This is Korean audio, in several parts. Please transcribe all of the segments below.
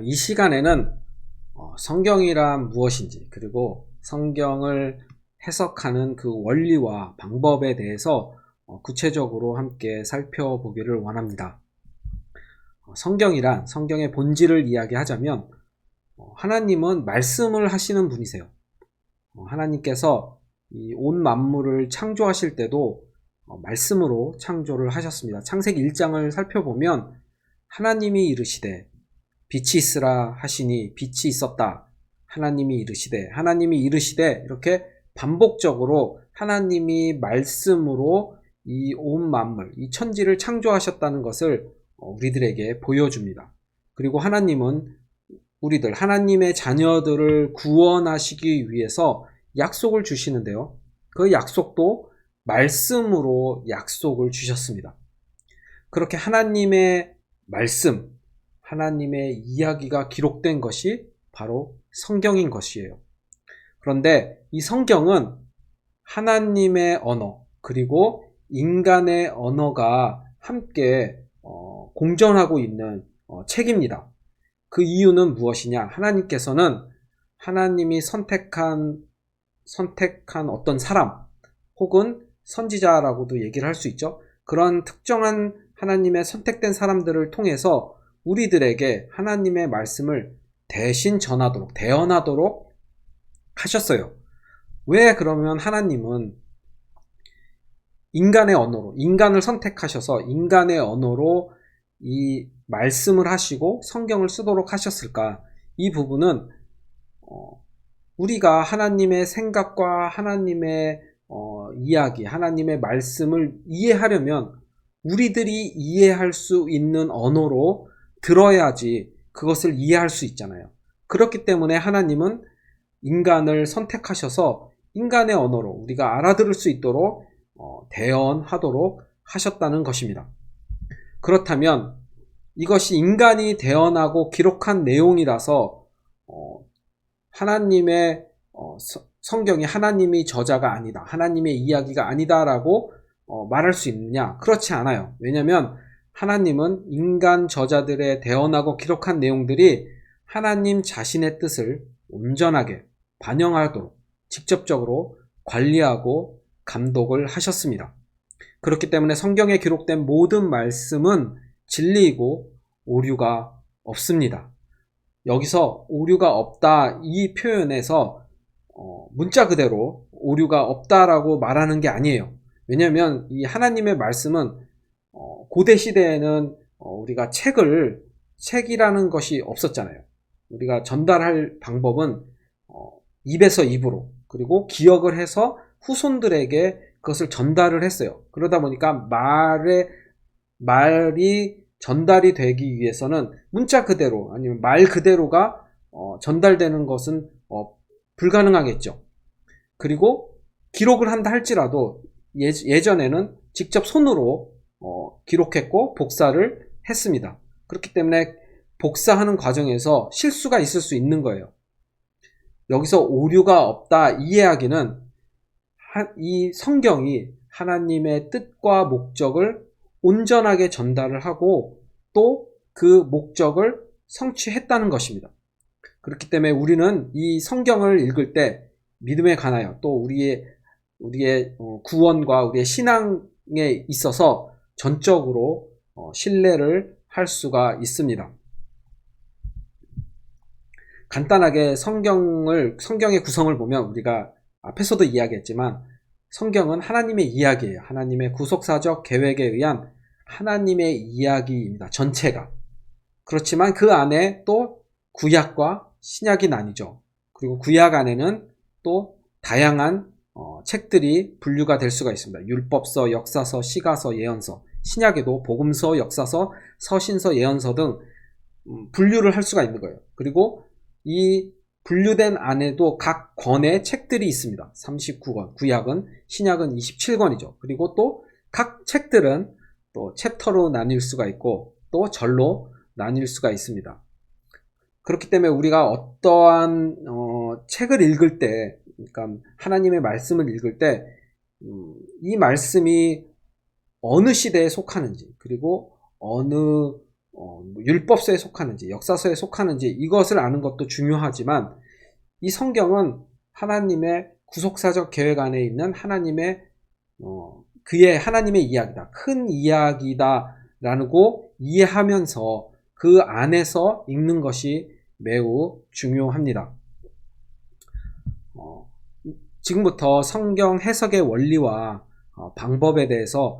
이 시간에는 성경이란 무엇인지, 그리고 성경을 해석하는 그 원리와 방법에 대해서 구체적으로 함께 살펴보기를 원합니다. 성경이란, 성경의 본질을 이야기하자면 하나님은 말씀을 하시는 분이세요. 하나님께서 이 온 만물을 창조하실 때도 말씀으로 창조를 하셨습니다. 창세기 1장을 살펴보면 하나님이 이르시되 빛이 있으라 하시니 빛이 있었다. 하나님이 이르시되 이렇게 반복적으로 하나님이 말씀으로 이 온 만물, 이 천지를 창조하셨다는 것을 우리들에게 보여줍니다. 그리고 하나님은 우리들, 하나님의 자녀들을 구원하시기 위해서 약속을 주시는데요. 그 약속도 말씀으로 약속을 주셨습니다. 그렇게 하나님의 말씀, 하나님의 이야기가 기록된 것이 바로 성경인 것이에요. 그런데 이 성경은 하나님의 언어 그리고 인간의 언어가 함께 공존하고 있는 책입니다. 그 이유는 무엇이냐? 하나님께서는 하나님이 선택한 어떤 사람 혹은 선지자라고도 얘기를 할 수 있죠. 그런 특정한 하나님의 선택된 사람들을 통해서 우리들에게 하나님의 말씀을 대신 전하도록, 대언하도록 하셨어요. 왜 그러면 하나님은 인간의 언어로, 인간을 선택하셔서 인간의 언어로 이 말씀을 하시고 성경을 쓰도록 하셨을까? 이 부분은 우리가 하나님의 생각과 하나님의 이야기, 하나님의 말씀을 이해하려면 우리들이 이해할 수 있는 언어로 들어야지 그것을 이해할 수 있잖아요. 그렇기 때문에 하나님은 인간을 선택하셔서 인간의 언어로 우리가 알아들을 수 있도록 대언하도록 하셨다는 것입니다. 그렇다면 이것이 인간이 대언하고 기록한 내용이라서 하나님의 성경이 하나님이 저자가 아니다, 하나님의 이야기가 아니다라고 말할 수 있느냐? 그렇지 않아요. 왜냐하면 하나님은 인간 저자들의 대언하고 기록한 내용들이 하나님 자신의 뜻을 온전하게 반영하도록 직접적으로 관리하고 감독을 하셨습니다. 그렇기 때문에 성경에 기록된 모든 말씀은 진리이고 오류가 없습니다. 여기서 오류가 없다 이 표현에서 문자 그대로 오류가 없다라고 말하는 게 아니에요. 왜냐하면 이 하나님의 말씀은 고대 시대에는 우리가 책이라는 것이 없었잖아요. 우리가 전달할 방법은 입에서 입으로, 그리고 기억을 해서 후손들에게 그것을 전달을 했어요. 그러다 보니까 말이 전달이 되기 위해서는 문자 그대로 아니면 말 그대로가 전달되는 것은 불가능하겠죠. 그리고 기록을 한다 할지라도 예전에는 직접 손으로 기록했고 복사를 했습니다. 그렇기 때문에 복사하는 과정에서 실수가 있을 수 있는 거예요. 여기서 오류가 없다 이 이야기는 이 성경이 하나님의 뜻과 목적을 온전하게 전달을 하고 또 그 목적을 성취했다는 것입니다. 그렇기 때문에 우리는 이 성경을 읽을 때 믿음에 관하여 또 우리의 구원과 우리의 신앙에 있어서 전적으로 신뢰를 할 수가 있습니다. 간단하게 성경의 구성을 보면 우리가 앞에서도 이야기했지만 성경은 하나님의 이야기예요. 하나님의 구속사적 계획에 의한 하나님의 이야기입니다. 전체가. 그렇지만 그 안에 또 구약과 신약이 나뉘죠. 그리고 구약 안에는 또 다양한 책들이 분류가 될 수가 있습니다. 율법서, 역사서, 시가서, 예언서. 신약에도 복음서, 역사서, 서신서, 예언서 등 분류를 할 수가 있는 거예요. 그리고 이 분류된 안에도 각 권의 책들이 있습니다. 39권, 구약은, 신약은 27권이죠. 그리고 또 각 책들은 또 챕터로 나뉠 수가 있고 또 절로 나뉠 수가 있습니다. 그렇기 때문에 우리가 어떠한 책을 읽을 때, 그러니까 하나님의 말씀을 읽을 때 이 말씀이 어느 시대에 속하는지, 그리고 어느 율법서에 속하는지 역사서에 속하는지 이것을 아는 것도 중요하지만 이 성경은 하나님의 구속사적 계획 안에 있는 하나님의 그의 하나님의 이야기다. 큰 이야기다라고 이해하면서 그 안에서 읽는 것이 매우 중요합니다. 지금부터 성경 해석의 원리와 방법에 대해서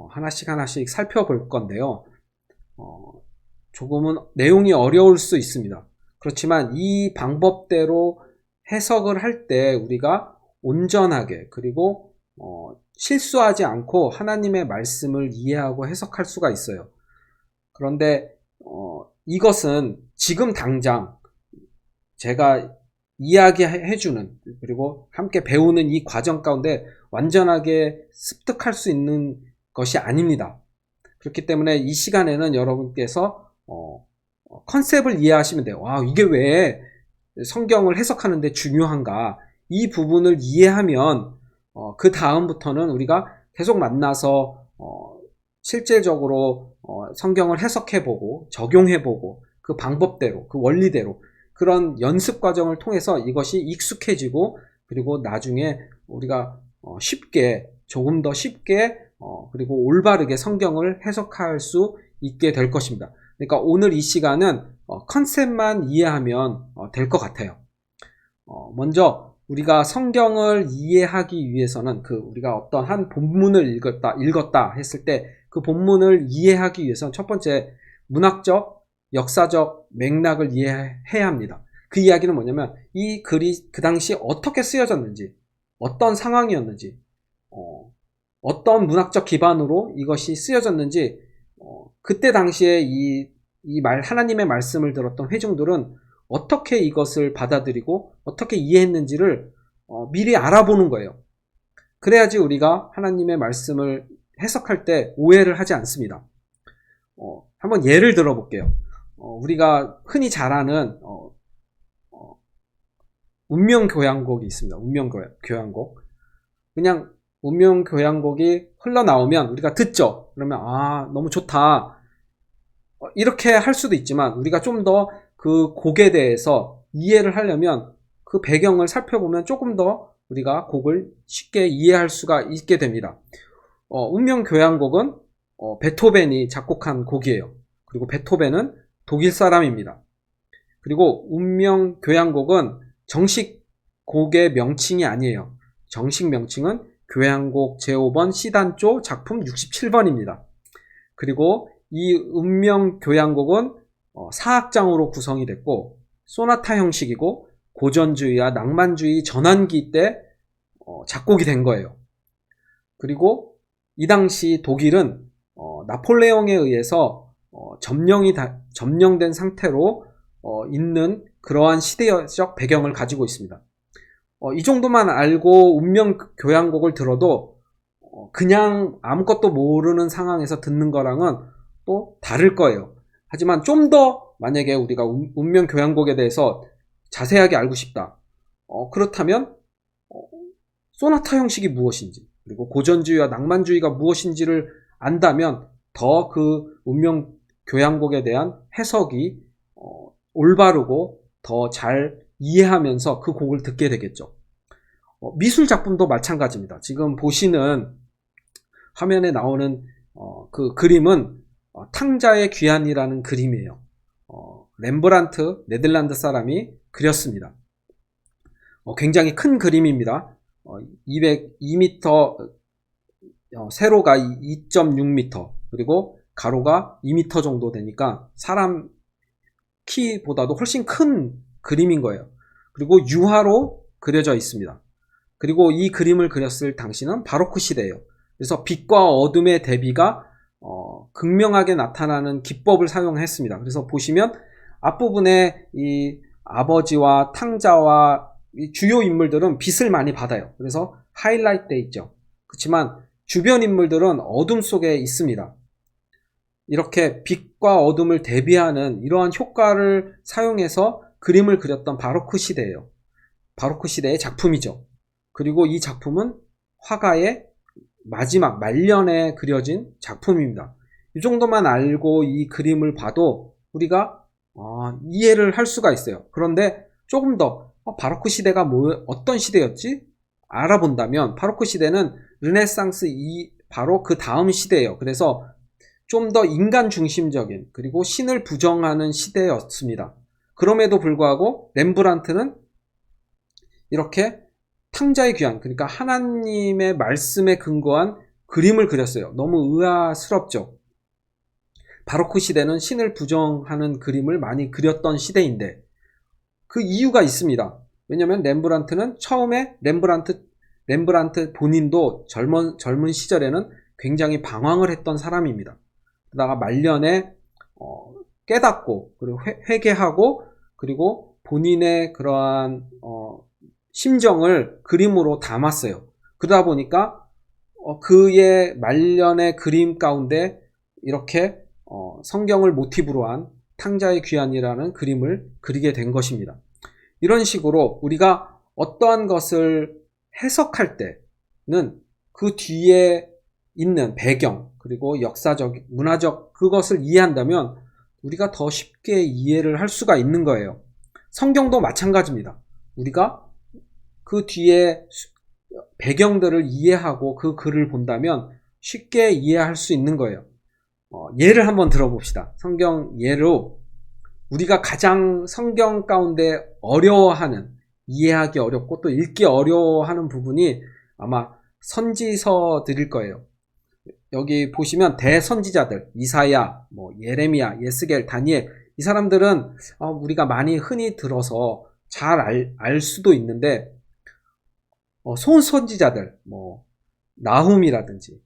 하나씩 살펴볼 건데요. 조금은 내용이 어려울 수 있습니다. 그렇지만 이 방법대로 해석을 할 때 우리가 온전하게 그리고 실수하지 않고 하나님의 말씀을 이해하고 해석할 수가 있어요. 그런데 이것은 지금 당장 제가 이야기해주는 그리고 함께 배우는 이 과정 가운데 완전하게 습득할 수 있는 것이 아닙니다. 그렇기 때문에 이 시간에는 여러분께서 컨셉을 이해하시면 돼요. 와, 이게 왜 성경을 해석하는데 중요한가? 이 부분을 이해하면 그 다음부터는 우리가 계속 만나서 실질적으로 성경을 해석해보고 적용해보고 그 방법대로 그 원리대로 그런 연습 과정을 통해서 이것이 익숙해지고 그리고 나중에 우리가 쉽게 조금 더 쉽게 그리고 올바르게 성경을 해석할 수 있게 될 것입니다. 그러니까 오늘 이 시간은 컨셉만 이해하면 될 것 같아요. 먼저 우리가 성경을 이해하기 위해서는 우리가 어떤 한 본문을 읽었다 했을 때 그 본문을 이해하기 위해서는 첫 번째 문학적, 역사적 맥락을 이해해야 합니다. 그 이야기는 뭐냐면 이 글이 그 당시 어떻게 쓰여졌는지, 어떤 상황이었는지, 어떤 문학적 기반으로 이것이 쓰여졌는지, 그때 당시에 하나님의 말씀을 들었던 회중들은 어떻게 이것을 받아들이고 어떻게 이해했는지를 미리 알아보는 거예요. 그래야지 우리가 하나님의 말씀을 해석할 때 오해를 하지 않습니다. 한번 예를 들어볼게요. 우리가 흔히 잘 아는 운명교향곡이 있습니다. 운명교향곡. 그냥 운명교향곡이 흘러나오면 우리가 듣죠. 그러면 너무 좋다. 이렇게 할 수도 있지만 우리가 좀 더 그 곡에 대해서 이해를 하려면 그 배경을 살펴보면 조금 더 우리가 곡을 쉽게 이해할 수가 있게 됩니다. 운명교향곡은 베토벤이 작곡한 곡이에요. 그리고 베토벤은 독일 사람입니다. 그리고 운명교향곡은 정식 곡의 명칭이 아니에요. 정식 명칭은 교향곡 제5번 C단조 작품 67번입니다. 그리고 이 운명교향곡은 4악장으로 구성이 됐고 소나타 형식이고 고전주의와 낭만주의 전환기 때 작곡이 된 거예요. 그리고 이 당시 독일은 나폴레옹에 의해서 점령된 상태로 있는 그러한 시대적 배경을 가지고 있습니다. 이 정도만 알고 운명교향곡을 들어도 그냥 아무것도 모르는 상황에서 듣는 거랑은 또 다를 거예요. 하지만 좀 더 만약에 우리가 운명교향곡에 대해서 자세하게 알고 싶다. 그렇다면 소나타 형식이 무엇인지 그리고 고전주의와 낭만주의가 무엇인지를 안다면 더 그 운명교향곡에 대한 해석이 올바르고 더 잘 이해하면서 그 곡을 듣게 되겠죠. 미술작품도 마찬가지입니다. 지금 보시는 화면에 나오는 그 그림은 탕자의 귀환이라는 그림이에요. 렘브란트 네덜란드 사람이 그렸습니다. 굉장히 큰 그림입니다. 202m, 세로가 2.6m, 그리고 가로가 2m 정도 되니까 사람 키보다도 훨씬 큰 그림인 거예요. 그리고 유화로 그려져 있습니다. 그리고 이 그림을 그렸을 당시는 바로크 시대예요. 그래서 빛과 어둠의 대비가 극명하게 나타나는 기법을 사용했습니다. 그래서 보시면 앞부분에 이 아버지와 탕자와 이 주요 인물들은 빛을 많이 받아요. 그래서 하이라이트 돼 있죠. 그렇지만 주변 인물들은 어둠 속에 있습니다. 이렇게 빛과 어둠을 대비하는 이러한 효과를 사용해서 그림을 그렸던 바로크 시대예요. 바로크 시대의 작품이죠. 그리고 이 작품은 화가의 마지막 말년에 그려진 작품입니다. 이 정도만 알고 이 그림을 봐도 우리가 이해를 할 수가 있어요. 그런데 조금 더 바로크 시대가 어떤 시대였지? 알아본다면 바로크 시대는 르네상스 바로 그 다음 시대예요. 그래서 좀 더 인간 중심적인 그리고 신을 부정하는 시대였습니다. 그럼에도 불구하고 렘브란트는 이렇게 탕자의 귀환, 그러니까 하나님의 말씀에 근거한 그림을 그렸어요. 너무 의아스럽죠. 바로크 시대는 신을 부정하는 그림을 많이 그렸던 시대인데 그 이유가 있습니다. 왜냐하면 렘브란트는 처음에 렘브란트 본인도 젊은 시절에는 굉장히 방황을 했던 사람입니다. 그러다가 말년에 깨닫고 그리고 회개하고 그리고 본인의 그러한 심정을 그림으로 담았어요. 그러다 보니까 그의 말년의 그림 가운데 이렇게 성경을 모티브로 한 탕자의 귀환이라는 그림을 그리게 된 것입니다. 이런 식으로 우리가 어떠한 것을 해석할 때는 그 뒤에 있는 배경 그리고 역사적, 문화적 그것을 이해한다면 우리가 더 쉽게 이해를 할 수가 있는 거예요. 성경도 마찬가지입니다. 우리가 그 뒤에 배경들을 이해하고 그 글을 본다면 쉽게 이해할 수 있는 거예요. 예를 한번 들어봅시다. 성경 예로 우리가 가장 성경 가운데 어려워하는, 이해하기 어렵고 또 읽기 어려워하는 부분이 아마 선지서들일 거예요. 여기 보시면 대선지자들, 이사야, 예레미야, 예스겔, 다니엘, 이 사람들은 우리가 많이 흔히 들어서 잘 알 수도 있는데 소선지자들, 나훔이라든지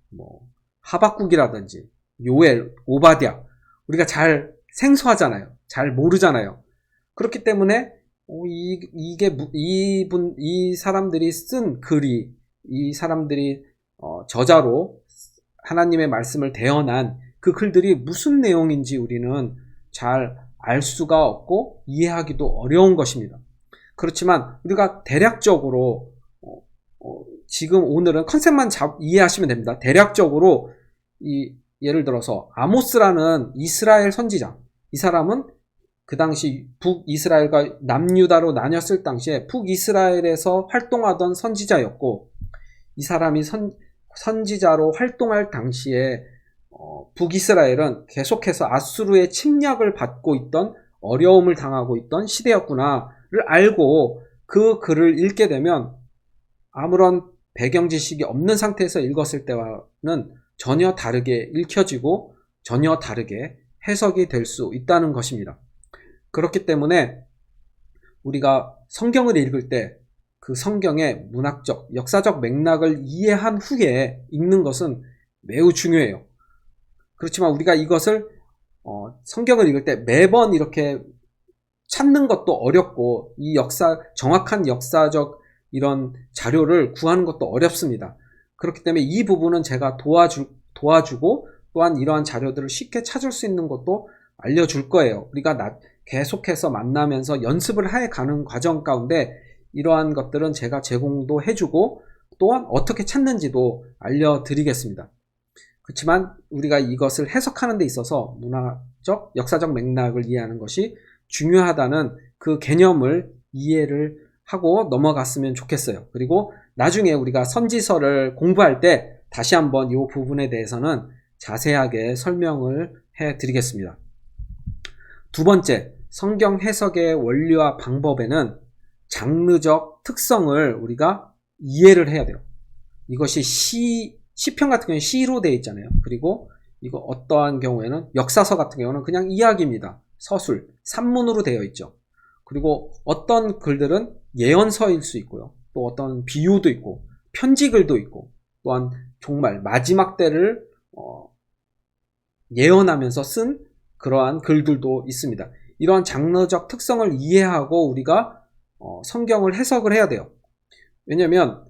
하박국이라든지 요엘, 오바댜, 우리가 잘 생소하잖아요. 잘 모르잖아요. 그렇기 때문에 이 사람들이 쓴 글이, 이 사람들이 저자로 하나님의 말씀을 대언한 그 글들이 무슨 내용인지 우리는 잘 알 수가 없고 이해하기도 어려운 것입니다. 그렇지만 우리가 대략적으로 지금 오늘은 컨셉만 이해하시면 됩니다. 대략적으로 예를 들어서 아모스라는 이스라엘 선지자, 이 사람은 그 당시 북이스라엘과 남유다로 나뉘었을 당시에 북이스라엘에서 활동하던 선지자였고, 이 사람이 선지자로 활동할 당시에 북이스라엘은 계속해서 아수르의 침략을 받고 있던, 어려움을 당하고 있던 시대였구나를 알고 그 글을 읽게 되면 아무런 배경 지식이 없는 상태에서 읽었을 때와는 전혀 다르게 읽혀지고 전혀 다르게 해석이 될 수 있다는 것입니다. 그렇기 때문에 우리가 성경을 읽을 때 그 성경의 문학적, 역사적 맥락을 이해한 후에 읽는 것은 매우 중요해요. 그렇지만 우리가 이것을 성경을 읽을 때 매번 이렇게 찾는 것도 어렵고 이 정확한 역사적 이런 자료를 구하는 것도 어렵습니다. 그렇기 때문에 이 부분은 제가 도와주고 또한 이러한 자료들을 쉽게 찾을 수 있는 것도 알려줄 거예요. 우리가 계속해서 만나면서 연습을 해가는 과정 가운데 이러한 것들은 제가 제공도 해주고 또한 어떻게 찾는지도 알려드리겠습니다. 그렇지만 우리가 이것을 해석하는 데 있어서 문화적, 역사적 맥락을 이해하는 것이 중요하다는 그 개념을 이해를 하고 넘어갔으면 좋겠어요. 그리고 나중에 우리가 선지서를 공부할 때 다시 한번 이 부분에 대해서는 자세하게 설명을 해드리겠습니다. 두 번째, 성경 해석의 원리와 방법에는 장르적 특성을 우리가 이해를 해야 돼요. 이것이 시편 같은 경우는 시로 되어 있잖아요. 그리고 이거 어떠한 경우에는 역사서 같은 경우는 그냥 이야기입니다. 서술, 산문으로 되어 있죠. 그리고 어떤 글들은 예언서일 수 있고요. 또 어떤 비유도 있고 편지글도 있고 또한 정말 마지막 때를 예언하면서 쓴 그러한 글들도 있습니다. 이러한 장르적 특성을 이해하고 우리가 성경을 해석을 해야 돼요. 왜냐하면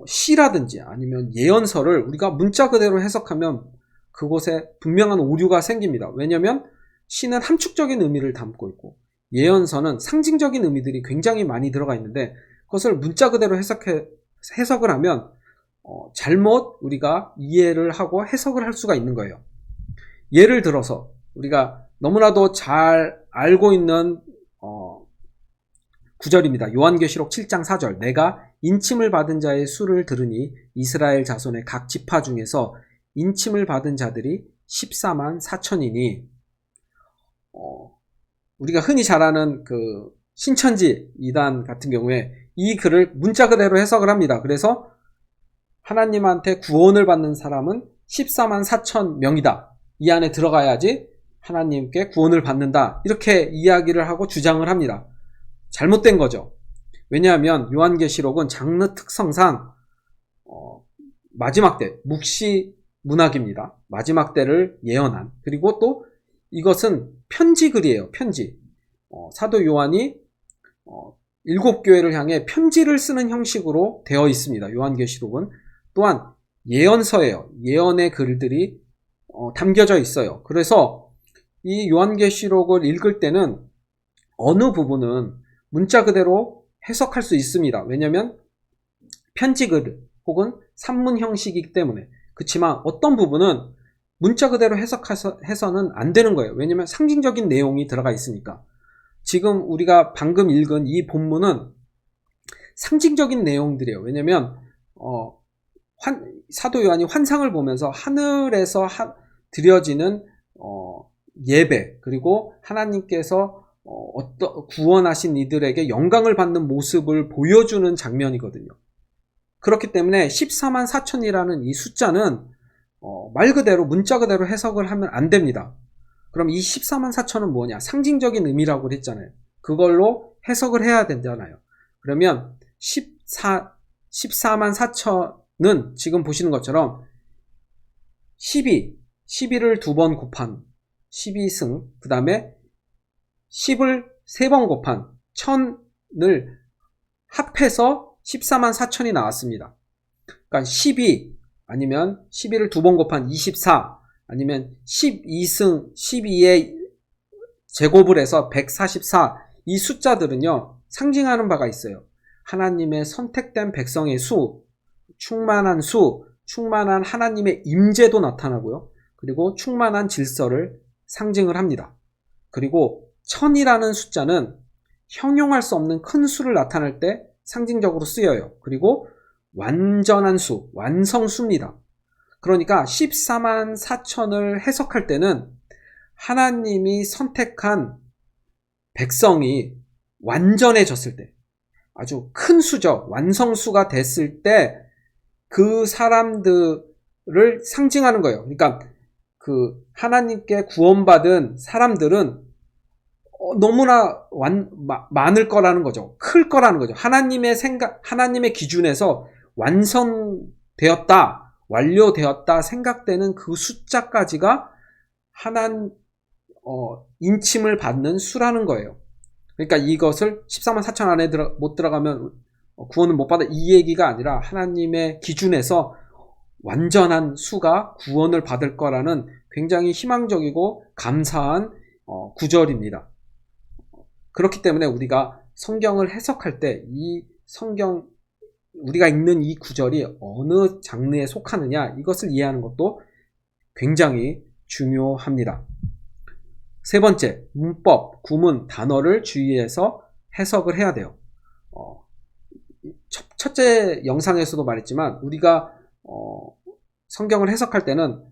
시라든지 아니면 예언서를 우리가 문자 그대로 해석하면 그곳에 분명한 오류가 생깁니다. 왜냐하면 시는 함축적인 의미를 담고 있고 예언서는 상징적인 의미들이 굉장히 많이 들어가 있는데 그것을 문자 그대로 해석을 하면 잘못 우리가 이해를 하고 해석을 할 수가 있는 거예요. 예를 들어서 우리가 너무나도 잘 알고 있는 구절입니다. 요한계시록 7장 4절. 내가 인침을 받은 자의 수를 들으니 이스라엘 자손의 각 지파 중에서 인침을 받은 자들이 14만 4천이니 우리가 흔히 잘 아는 그 신천지 이단 같은 경우에 이 글을 문자 그대로 해석을 합니다. 그래서 하나님한테 구원을 받는 사람은 14만 4천 명이다. 이 안에 들어가야지 하나님께 구원을 받는다. 이렇게 이야기를 하고 주장을 합니다. 잘못된 거죠. 왜냐하면 요한계시록은 장르 특성상 마지막 때, 묵시 문학입니다. 마지막 때를 예언한. 그리고 또 이것은 편지글이에요. 편지. 사도 요한이 7교회를 향해 편지를 쓰는 형식으로 되어 있습니다. 요한계시록은. 또한 예언서예요. 예언의 글들이 담겨져 있어요. 그래서 이 요한계시록을 읽을 때는 어느 부분은 문자 그대로 해석할 수 있습니다. 왜냐하면 편지글 혹은 산문 형식이기 때문에. 그렇지만 어떤 부분은 문자 그대로 해서는 안 되는 거예요. 왜냐하면 상징적인 내용이 들어가 있으니까. 지금 우리가 방금 읽은 이 본문은 상징적인 내용들이에요. 왜냐하면 사도 요한이 환상을 보면서 하늘에서 드려지는 예배, 그리고 하나님께서 구원하신 이들에게 영광을 받는 모습을 보여주는 장면이거든요. 그렇기 때문에 14만 4천이라는 이 숫자는 말 그대로 문자 그대로 해석을 하면 안 됩니다. 그럼 이 14만 4천은 뭐냐? 상징적인 의미라고 했잖아요. 그걸로 해석을 해야 되잖아요. 그러면 14만 4천은 지금 보시는 것처럼 12를 2번 곱한 12승, 그 다음에 10을 3번 곱한 1000을 합해서 14만 4천이 나왔습니다. 그러니까 12 아니면 12를 2번 곱한 24 아니면 12승 12의 제곱을 해서 144 이 숫자들은요 상징하는 바가 있어요. 하나님의 선택된 백성의 수, 충만한 수, 충만한 하나님의 임재도 나타나고요. 그리고 충만한 질서를 상징을 합니다. 그리고 1000이라는 숫자는 형용할 수 없는 큰 수를 나타낼 때 상징적으로 쓰여요. 그리고 완전한 수, 완성수입니다. 그러니까 14만 4천을 해석할 때는 하나님이 선택한 백성이 완전해졌을 때, 아주 큰 수죠. 완성수가 됐을 때 그 사람들을 상징하는 거예요. 그러니까 그 하나님께 구원받은 사람들은 너무나 많을 거라는 거죠. 클 거라는 거죠. 하나님의 기준에서 완성되었다, 완료되었다 생각되는 그 숫자까지가 인침을 받는 수라는 거예요. 그러니까 이것을 14만 4천 안에 못 들어가면 구원을 못 받아 이 얘기가 아니라 하나님의 기준에서 완전한 수가 구원을 받을 거라는 굉장히 희망적이고 감사한 구절입니다. 그렇기 때문에 우리가 성경을 해석할 때 이 우리가 읽는 이 구절이 어느 장르에 속하느냐 이것을 이해하는 것도 굉장히 중요합니다. 세 번째, 문법, 구문, 단어를 주의해서 해석을 해야 돼요. 첫째 영상에서도 말했지만 우리가 성경을 해석할 때는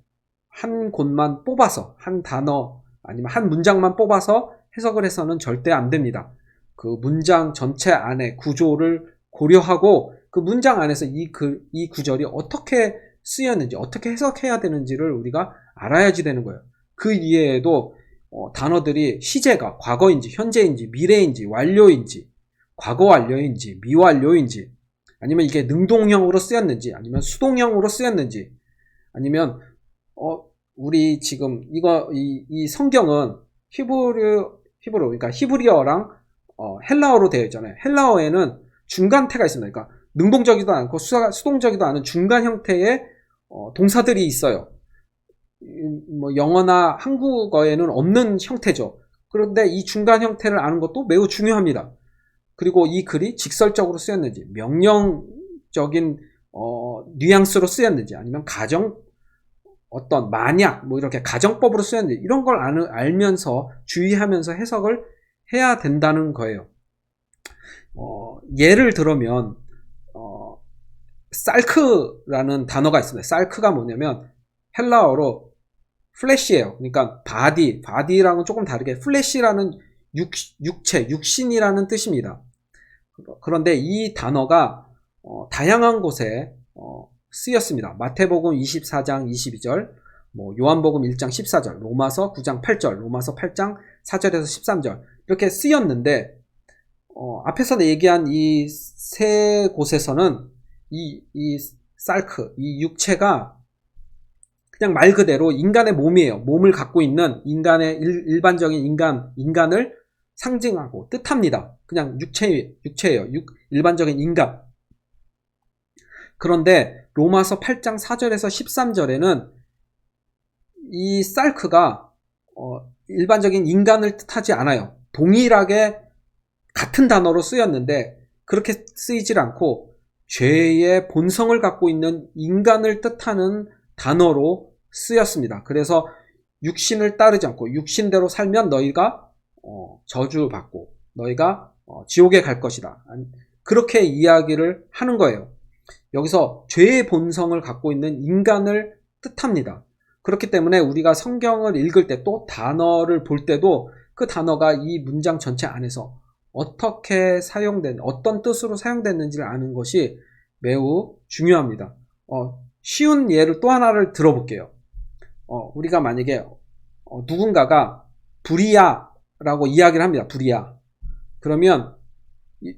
한 곳만 뽑아서 한 단어 아니면 한 문장만 뽑아서 해석을 해서는 절대 안 됩니다. 그 문장 전체 안에 구조를 고려하고 그 문장 안에서 이 구절이 어떻게 쓰였는지 어떻게 해석해야 되는지를 우리가 알아야지 되는 거예요. 그 이외에도 단어들이 시제가 과거인지 현재인지 미래인지 완료인지 과거 완료인지 미완료인지 아니면 이게 능동형으로 쓰였는지 아니면 수동형으로 쓰였는지 아니면 우리 지금 이 성경은 히브리어 그러니까 히브리어랑 헬라어로 되어 있잖아요. 헬라어에는 중간태가 있습니다. 그러니까 능동적이도 않고 수동적이도 않은 중간 형태의 동사들이 있어요. 뭐 영어나 한국어에는 없는 형태죠. 그런데 이 중간 형태를 아는 것도 매우 중요합니다. 그리고 이 글이 직설적으로 쓰였는지 명령적인 뉘앙스로 쓰였는지 아니면 어떤 만약 뭐 이렇게 가정법으로 쓰였는데 이런 걸 알면서 주의하면서 해석을 해야 된다는 거예요. 예를 들면 살크라는 단어가 있습니다. 살크가 뭐냐면 헬라어로 플래시예요. 그러니까 바디랑은 조금 다르게 플래시라는 육체, 육신이라는 뜻입니다. 그런데 이 단어가 다양한 곳에 쓰였습니다. 마태복음 24장 22절, 요한복음 1장 14절, 로마서 9장 8절, 로마서 8장 4절에서 13절 이렇게 쓰였는데 앞에서 얘기한 이 세 곳에서는 이 살크, 이 육체가 그냥 말 그대로 인간의 몸이에요. 몸을 갖고 있는 인간의 일반적인 인간을 상징하고 뜻합니다. 그냥 육체예요. 일반적인 인간. 그런데 로마서 8장 4절에서 13절에는 이 살크가 일반적인 인간을 뜻하지 않아요. 동일하게 같은 단어로 쓰였는데 그렇게 쓰이질 않고 죄의 본성을 갖고 있는 인간을 뜻하는 단어로 쓰였습니다. 그래서 육신을 따르지 않고 육신대로 살면 너희가 저주받고 너희가 지옥에 갈 것이다. 그렇게 이야기를 하는 거예요. 여기서 죄의 본성을 갖고 있는 인간을 뜻합니다. 그렇기 때문에 우리가 성경을 읽을 때 또 단어를 볼 때도 그 단어가 이 문장 전체 안에서 어떻게 어떤 뜻으로 사용됐는지를 아는 것이 매우 중요합니다. 쉬운 예를 또 하나를 들어볼게요. 우리가 만약에 누군가가 불이야라고 이야기를 합니다. 불이야. 그러면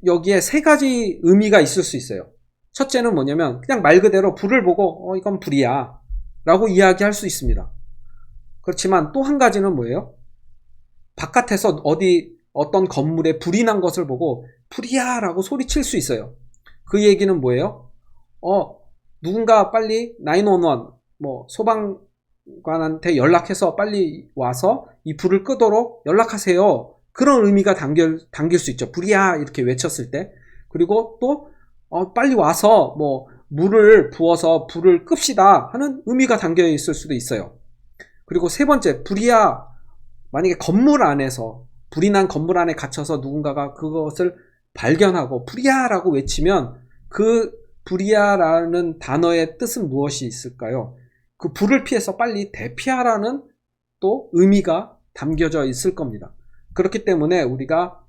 여기에 세 가지 의미가 있을 수 있어요. 첫째는 뭐냐면 그냥 말 그대로 불을 보고 이건 불이야 라고 이야기할 수 있습니다. 그렇지만 또 한 가지는 뭐예요? 바깥에서 어떤 건물에 불이 난 것을 보고 불이야 라고 소리칠 수 있어요. 그 얘기는 뭐예요? 누군가 빨리 911 소방관한테 연락해서 빨리 와서 이 불을 끄도록 연락하세요. 그런 의미가 담길 수 있죠. 불이야 이렇게 외쳤을 때. 그리고 또 빨리 와서 물을 부어서 불을 끕시다 하는 의미가 담겨 있을 수도 있어요. 그리고 세 번째, 불이야, 만약에 불이 난 건물 안에 갇혀서 누군가가 그것을 발견하고 불이야 라고 외치면 그 불이야라는 단어의 뜻은 무엇이 있을까요? 그 불을 피해서 빨리 대피하라는 또 의미가 담겨져 있을 겁니다. 그렇기 때문에 우리가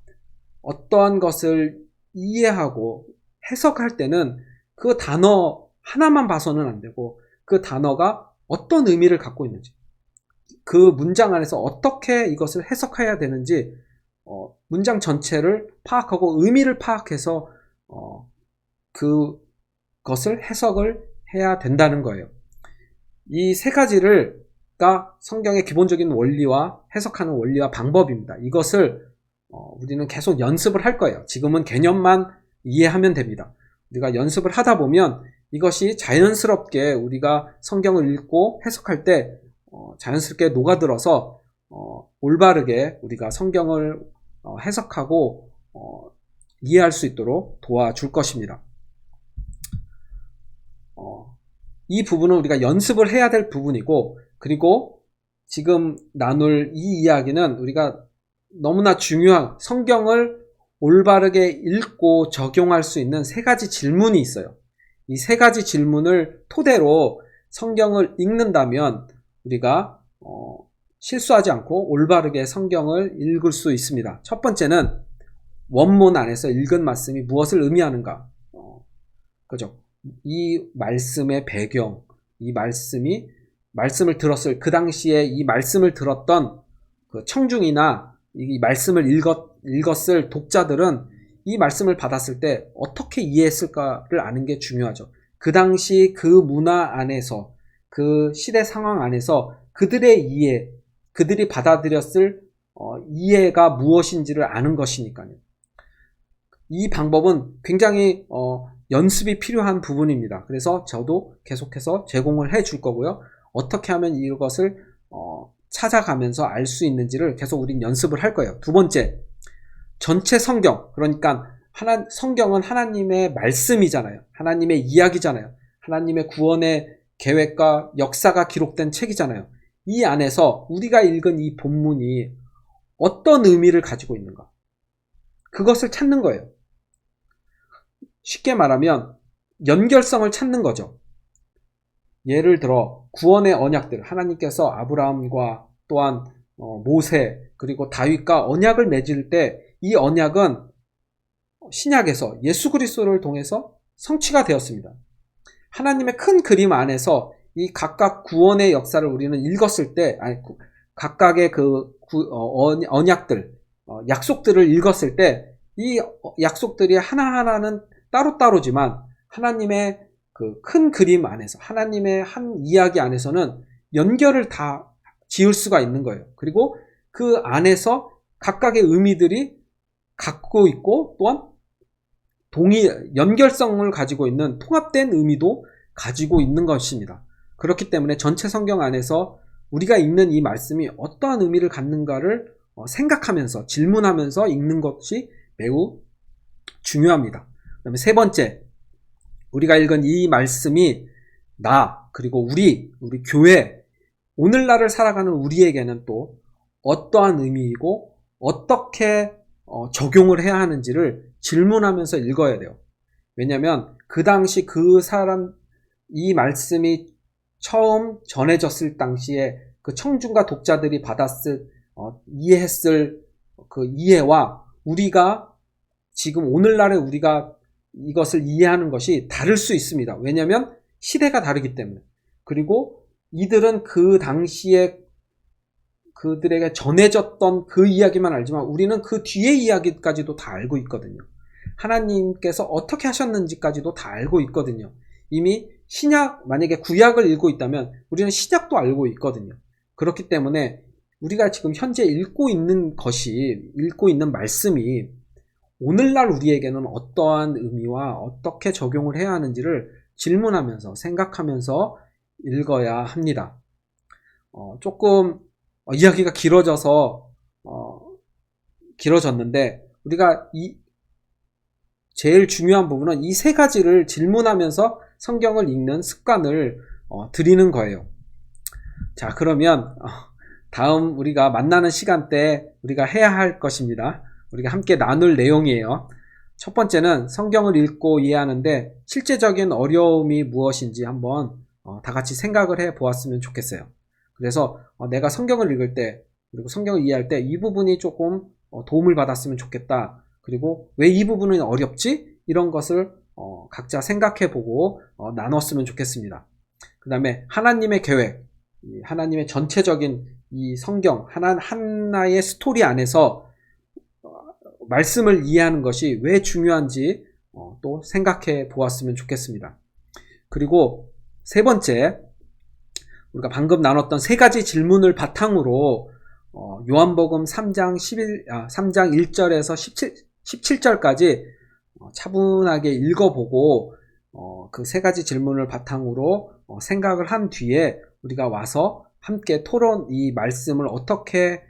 어떠한 것을 이해하고 해석할 때는 그 단어 하나만 봐서는 안 되고 그 단어가 어떤 의미를 갖고 있는지 그 문장 안에서 어떻게 이것을 해석해야 되는지 문장 전체를 파악하고 의미를 파악해서 그것을 해석을 해야 된다는 거예요. 이 세 가지가 성경의 기본적인 원리와 해석하는 원리와 방법입니다. 이것을 우리는 계속 연습을 할 거예요. 지금은 개념만 이해하면 됩니다. 우리가 연습을 하다 보면 이것이 자연스럽게 우리가 성경을 읽고 해석할 때 자연스럽게 녹아들어서 올바르게 우리가 성경을 해석하고 이해할 수 있도록 도와줄 것입니다. 이 부분은 우리가 연습을 해야 될 부분이고, 그리고 지금 나눌 이 이야기는 우리가 너무나 중요한 성경을 올바르게 읽고 적용할 수 있는 세 가지 질문이 있어요. 이 세 가지 질문을 토대로 성경을 읽는다면 우리가 실수하지 않고 올바르게 성경을 읽을 수 있습니다. 첫 번째는 원문 안에서 읽은 말씀이 무엇을 의미하는가? 그죠? 이 말씀의 배경, 이 말씀을 들었을 그 당시에 이 말씀을 들었던 그 청중이나 이 말씀을 읽었을 독자들은 이 말씀을 받았을 때 어떻게 이해했을까를 아는 게 중요하죠. 그 당시 그 문화 안에서, 그 시대 상황 안에서 그들의 이해, 그들이 받아들였을 이해가 무엇인지를 아는 것이니까요. 이 방법은 굉장히 연습이 필요한 부분입니다. 그래서 저도 계속해서 제공을 해줄 거고요. 어떻게 하면 이것을 찾아가면서 알 수 있는지를 계속 우린 연습을 할 거예요. 두 번째, 전체 성경, 그러니까 성경은 하나님의 말씀이잖아요. 하나님의 이야기잖아요. 하나님의 구원의 계획과 역사가 기록된 책이잖아요. 이 안에서 우리가 읽은 이 본문이 어떤 의미를 가지고 있는가? 그것을 찾는 거예요. 쉽게 말하면 연결성을 찾는 거죠. 예를 들어 구원의 언약들, 하나님께서 아브라함과 또한 모세 그리고 다윗과 언약을 맺을 때 이 언약은 신약에서 예수 그리스도를 통해서 성취가 되었습니다. 하나님의 큰 그림 안에서 이 각각 구원의 역사를 우리는 읽었을 때, 각각의 언약들, 약속들을 읽었을 때, 이 약속들이 하나하나는 따로따로지만 하나님의 그 큰 그림 안에서, 하나님의 한 이야기 안에서는 연결을 다 지을 수가 있는 거예요. 그리고 그 안에서 각각의 의미들이 갖고 있고 또한 연결성을 가지고 있는 통합된 의미도 가지고 있는 것입니다. 그렇기 때문에 전체 성경 안에서 우리가 읽는 이 말씀이 어떠한 의미를 갖는가를 생각하면서 질문하면서 읽는 것이 매우 중요합니다. 그다음에 세 번째, 우리가 읽은 이 말씀이 나 그리고 우리 교회, 오늘날을 살아가는 우리에게는 또 어떠한 의미이고 어떻게 적용을 해야 하는지를 질문하면서 읽어야 돼요. 왜냐하면 그 당시 이 말씀이 처음 전해졌을 당시에 그 청중과 독자들이 이해했을 그 이해와 우리가 지금 오늘날에 우리가 이것을 이해하는 것이 다를 수 있습니다. 왜냐하면 시대가 다르기 때문에. 그리고 이들은 그 당시에 그들에게 전해졌던 그 이야기만 알지만 우리는 그 뒤의 이야기까지도 다 알고 있거든요. 하나님께서 어떻게 하셨는지까지도 다 알고 있거든요. 이미 만약에 구약을 읽고 있다면 우리는 신약도 알고 있거든요. 그렇기 때문에 우리가 지금 현재 읽고 있는 말씀이 오늘날 우리에게는 어떠한 의미와 어떻게 적용을 해야 하는지를 질문하면서 생각하면서 읽어야 합니다. 조금 이야기가 길어졌는데 우리가 제일 중요한 부분은 이 세 가지를 질문하면서 성경을 읽는 습관을 들이는 거예요. 자, 그러면 다음 우리가 만나는 시간 때 우리가 해야 할 것입니다. 우리가 함께 나눌 내용이에요. 첫 번째는 성경을 읽고 이해하는데 실제적인 어려움이 무엇인지 한번 다 같이 생각을 해 보았으면 좋겠어요. 그래서 내가 성경을 읽을 때 그리고 성경을 이해할 때 이 부분이 조금 도움을 받았으면 좋겠다. 그리고 왜 이 부분은 어렵지? 이런 것을 각자 생각해보고 나눴으면 좋겠습니다. 그 다음에 하나님의 계획, 하나님의 전체적인 이 성경 하나의 스토리 안에서 말씀을 이해하는 것이 왜 중요한지 또 생각해 보았으면 좋겠습니다. 그리고 세 번째, 우리가 방금 나눴던 세 가지 질문을 바탕으로 요한복음 3장 1절에서 17절까지 차분하게 읽어보고 그 세 가지 질문을 바탕으로 생각을 한 뒤에 우리가 와서 함께 이 말씀을 어떻게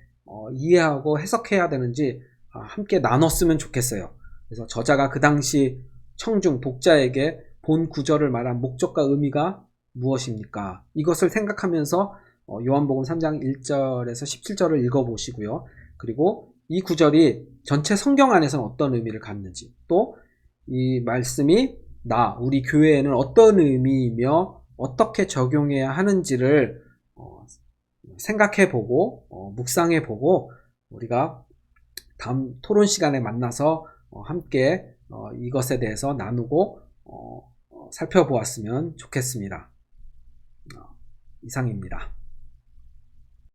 이해하고 해석해야 되는지 함께 나눴으면 좋겠어요. 그래서 저자가 그 당시 청중 독자에게 본 구절을 말한 목적과 의미가 무엇입니까? 이것을 생각하면서 요한복음 3장 1절에서 17절을 읽어보시고요. 그리고 이 구절이 전체 성경 안에서는 어떤 의미를 갖는지, 또 이 말씀이 우리 교회에는 어떤 의미이며 어떻게 적용해야 하는지를 생각해보고 묵상해보고 우리가 다음 토론 시간에 만나서 함께 이것에 대해서 나누고 살펴보았으면 좋겠습니다. 이상입니다.